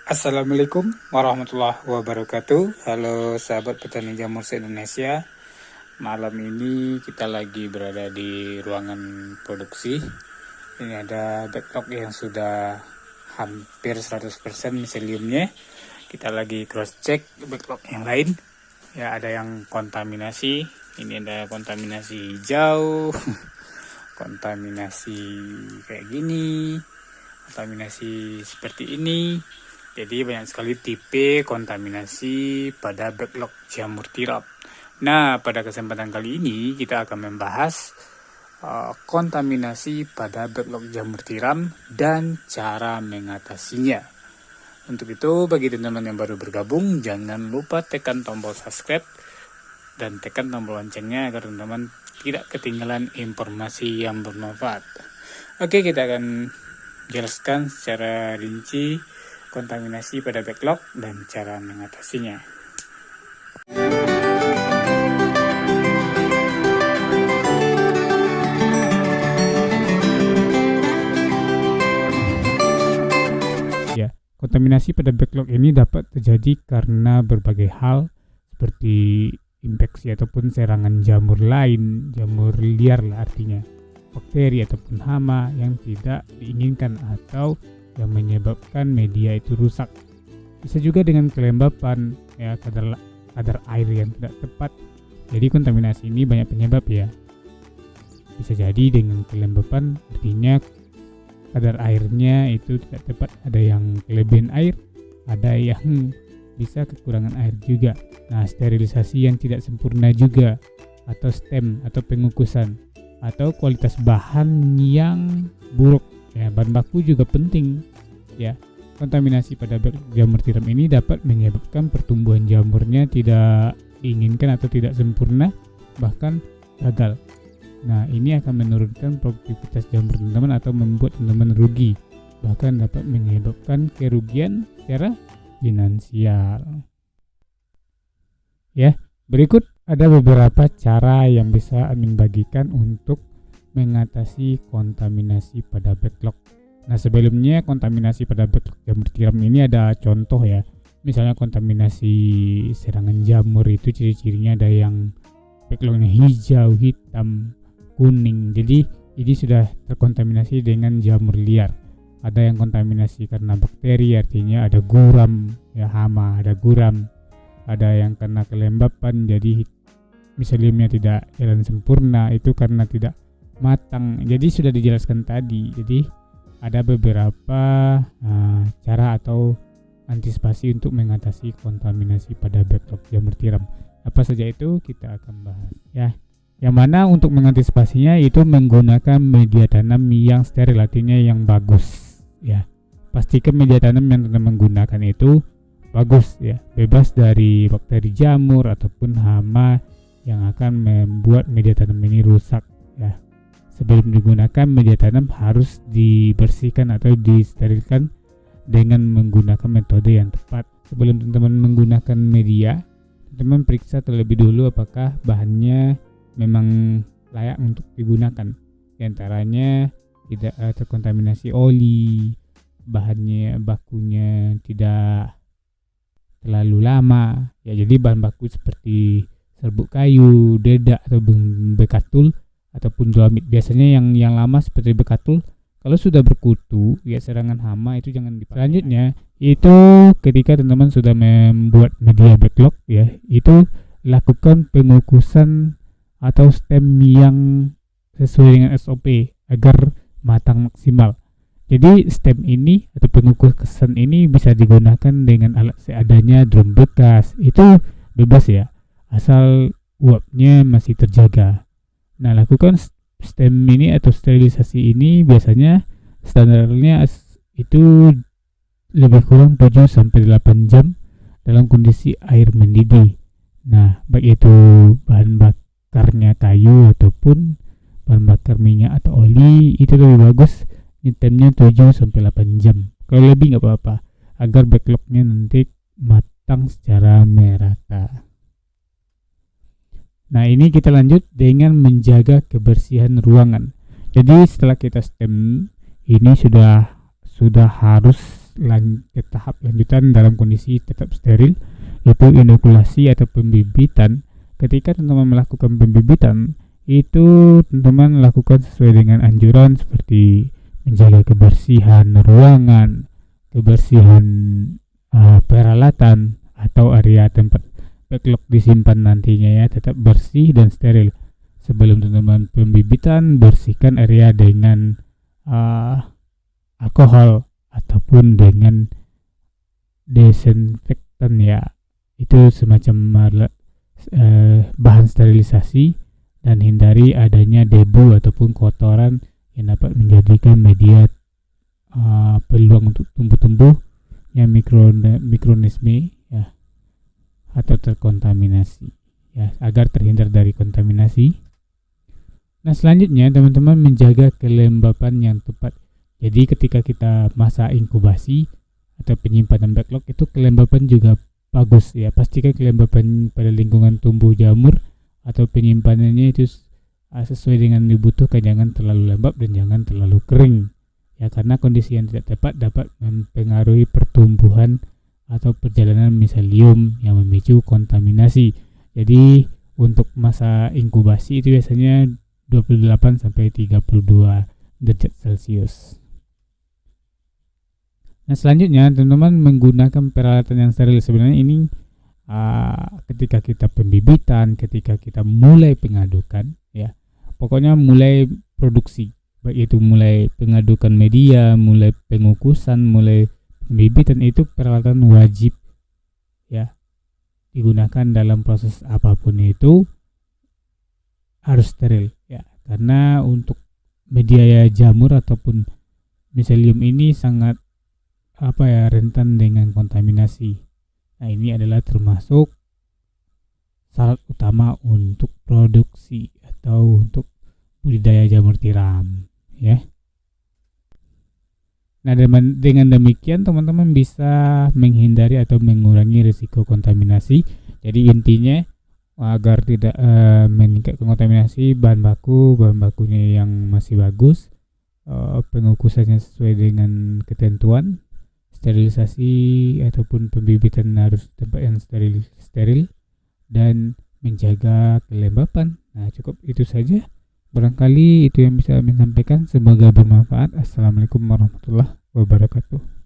Assalamualaikum warahmatullahi wabarakatuh. Halo sahabat petani jamur se-Indonesia. Malam ini kita lagi berada di ruangan produksi. Ini ada backlog yang sudah hampir 100% miseliumnya. Kita lagi cross check backlog yang lain. Ya, ada yang kontaminasi. Ini ada kontaminasi hijau, kontaminasi kayak gini, kontaminasi seperti ini. Jadi banyak sekali tipe kontaminasi pada backlog jamur tiram. Nah, pada kesempatan kali ini kita akan membahas kontaminasi pada backlog jamur tiram dan cara mengatasinya. Untuk itu, bagi teman-teman yang baru bergabung, jangan lupa tekan tombol subscribe dan tekan tombol loncengnya agar teman-teman tidak ketinggalan informasi yang bermanfaat. Oke, kita akan jelaskan secara rinci kontaminasi pada backlog dan cara mengatasinya. Ya, kontaminasi pada backlog ini dapat terjadi karena berbagai hal seperti infeksi ataupun serangan jamur lain, jamur liar lah artinya, bakteri ataupun hama yang tidak diinginkan atau yang menyebabkan media itu rusak. Bisa juga dengan kelembapan, ya, kadar air yang tidak tepat. Jadi kontaminasi ini banyak penyebab ya. Bisa jadi dengan kelembapan, artinya kadar airnya itu tidak tepat. Ada yang kelebihan air, ada yang bisa kekurangan air juga. Nah, sterilisasi yang tidak sempurna juga, atau stem atau pengukusan, atau kualitas bahan yang buruk. Ya, bahan baku juga penting. Ya, kontaminasi pada jamur tiram ini dapat menyebabkan pertumbuhan jamurnya tidak diinginkan atau tidak sempurna, bahkan gagal. Nah, ini akan menurunkan produktivitas jamur teman-teman atau membuat teman-teman rugi, bahkan dapat menyebabkan kerugian secara finansial. Ya, berikut ada beberapa cara yang bisa Amin bagikan untuk mengatasi kontaminasi pada backlog. Nah, sebelumnya kontaminasi pada backlog jamur tiram ini ada contoh ya. Misalnya kontaminasi serangan jamur itu ciri-cirinya ada yang backlognya hijau, hitam, kuning. Jadi ini sudah terkontaminasi dengan jamur liar. Ada yang kontaminasi karena bakteri, artinya ada guram, ya, hama, ada guram. Ada yang karena kelembapan, jadi miseliumnya tidak jalan sempurna, itu karena tidak matang. Jadi sudah dijelaskan tadi. Jadi ada beberapa cara atau antisipasi untuk mengatasi kontaminasi pada backlog jamur tiram. Apa saja itu kita akan bahas ya. Yang mana untuk mengantisipasinya itu menggunakan media tanam yang steril, artinya yang bagus ya. Pastikan media tanam yang teman menggunakan itu bagus ya, bebas dari bakteri jamur ataupun hama yang akan membuat media tanam ini rusak ya. Sebelum digunakan, media tanam harus dibersihkan atau disterilkan dengan menggunakan metode yang tepat. Sebelum teman-teman menggunakan media, teman-teman periksa terlebih dulu apakah bahannya memang layak untuk digunakan. Di antaranya tidak terkontaminasi oli, bahannya bakunya tidak terlalu lama. Ya, jadi bahan baku seperti serbuk kayu, dedak atau bekatul ataupun dolomit. Biasanya yang lama seperti bekatul, kalau sudah berkutu ya serangan hama itu jangan dipakai. Selanjutnya itu ketika teman-teman sudah membuat media backlog ya, itu lakukan pengukusan atau stem yang sesuai dengan SOP agar matang maksimal. Jadi stem ini atau pengukusan ini bisa digunakan dengan alat seadanya, drum bekas, itu bebas ya, asal uapnya masih terjaga. Nah, lakukan stem ini atau sterilisasi ini biasanya standarnya itu lebih kurang 7-8 jam dalam kondisi air mendidih. Nah, baik itu bahan bakarnya kayu ataupun bahan bakar minyak atau oli, itu lebih bagus nyetemnya 7-8 jam. Kalau lebih nggak apa-apa, agar backlognya nanti matang secara merata. Nah, ini kita lanjut dengan menjaga kebersihan ruangan. Jadi setelah kita stem ini sudah harus ke tahap lanjutan dalam kondisi tetap steril, yaitu inokulasi atau pembibitan. Ketika teman-teman melakukan pembibitan, itu teman-teman lakukan sesuai dengan anjuran seperti menjaga kebersihan ruangan, kebersihan peralatan atau area tempat backlog disimpan nantinya ya, tetap bersih dan steril. Sebelum teman-teman pembibitan, bersihkan area dengan alkohol ataupun dengan desinfektan ya, itu semacam bahan sterilisasi, dan hindari adanya debu ataupun kotoran yang dapat menjadikan media peluang untuk tumbuh-tumbuh yang mikroorganisme ya, atau terkontaminasi ya, agar terhindar dari kontaminasi. Nah, selanjutnya teman-teman menjaga kelembapan yang tepat. Jadi ketika kita masa inkubasi atau penyimpanan backlog, itu kelembapan juga bagus ya. Pastikan kelembapan pada lingkungan tumbuh jamur atau penyimpanannya itu sesuai dengan dibutuhkan, jangan terlalu lembab dan jangan terlalu kering ya, karena kondisi yang tidak tepat dapat mempengaruhi pertumbuhan atau perjalanan miselium yang memicu kontaminasi. Jadi untuk masa inkubasi itu biasanya 28 sampai 32 derajat Celcius. Nah, selanjutnya teman-teman menggunakan peralatan yang steril. Sebenarnya ini ketika kita pembibitan, ketika kita mulai pengadukan ya, pokoknya mulai produksi, baik itu mulai pengadukan media, mulai pengukusan, mulai pembibitan, itu peralatan wajib ya digunakan dalam proses apapun itu harus steril ya, karena untuk media jamur ataupun miselium ini sangat rentan dengan kontaminasi. Nah, ini adalah termasuk syarat utama untuk produksi atau untuk budidaya jamur tiram ya. Nah, dengan demikian teman-teman bisa menghindari atau mengurangi risiko kontaminasi. Jadi intinya agar tidak meningkatkan kontaminasi, bahan bakunya yang masih bagus, pengukusannya sesuai dengan ketentuan, sterilisasi ataupun pembibitan harus tempat yang steril dan menjaga kelembapan. Nah, cukup itu saja. Barangkali itu yang bisa kami sampaikan. Semoga bermanfaat. Assalamualaikum warahmatullahi wabarakatuh.